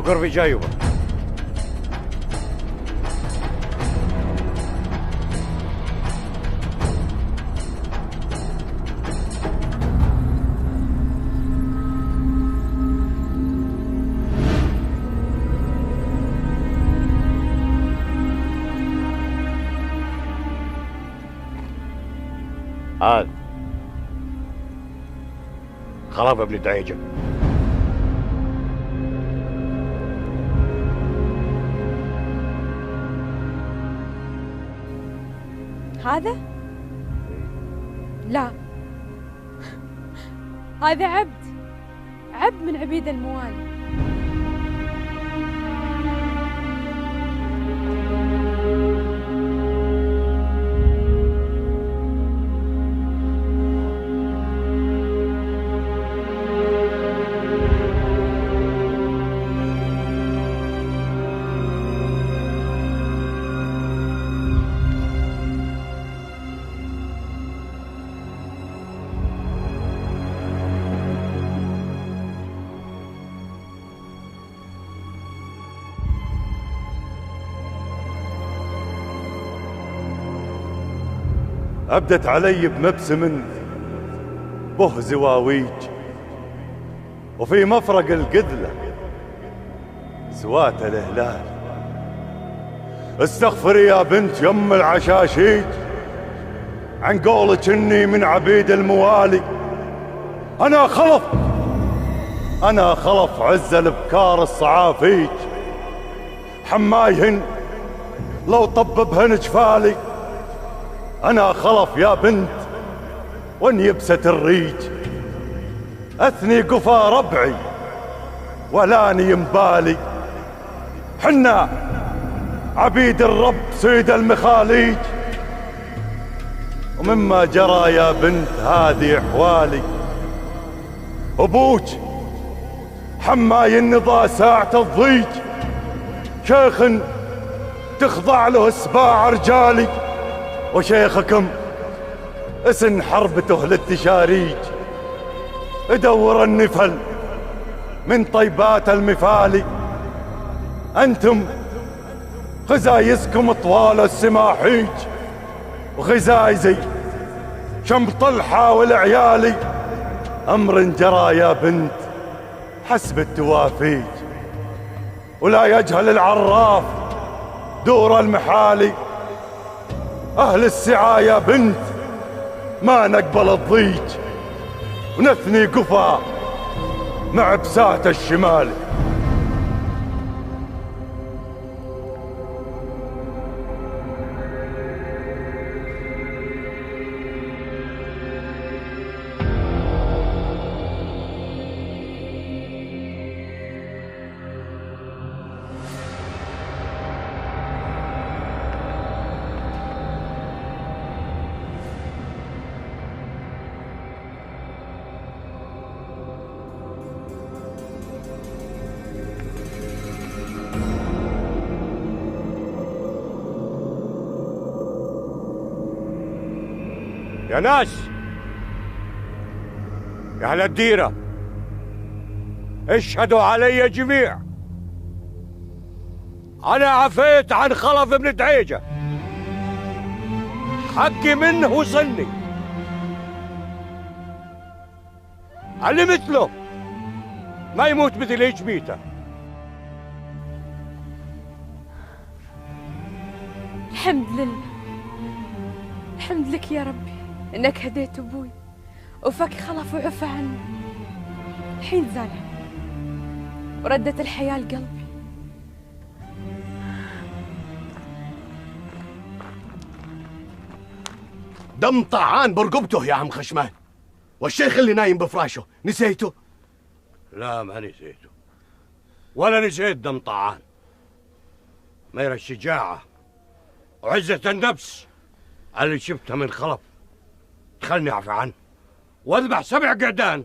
قربي جايبه. هذا خلاف ابن دعيجة. هذا؟ لا، هذا عبد من عبيد الموالي. أبدت علي بمبسم به زواويج، وفي مفرق القذلة سوات الهلال. استغفري يا بنت يم العشاشيج عن قولك اني من عبيد الموالي. انا خلف عز الابكار الصعافيج، حمايهن لو طببهن جفالي. أنا خلف يا بنت وان يبست الريج، أثني قفا ربعي ولاني ينبالي. حنا عبيد الرب سيد المخاليج، ومما جرى يا بنت هذه أحوالي. أبوك حماي النضا ساعة الضيج، شيخ تخضع له سباع رجالي. وشيخكم اسن حربته للتشاريج، ادور النفل من طيبات المفالي. انتم خزايزكم طوال السماحيج، وخزايزي شم طلحة والعيالي. امر جرى يا بنت حسب التوافيج، ولا يجهل العراف دور المحالي. أهل السعى يا بنت ما نقبل الضيج، ونثني قفا مع بسات الشمال. يا ناس، يا أهل الديرة، اشهدوا علي جميع. أنا عفيت عن خلف ابن دعيجة، حقي منه وصلني. اللي مثله ما يموت مثل هيج ميته. الحمد لله، الحمد لك يا ربي انك هديت ابوي وفك خلف وعفى عنه. الحين زال وردت الحياة لقلبي. دم طعان برقبته يا عم خشمان، والشيخ اللي نايم بفراشه نسيته؟ لا ما نسيته، ولا نسيت دم طعان. مير الشجاعة وعزة النفس اللي شفتها من خلف تخلني أعفى عنه واذبح 7 قعدان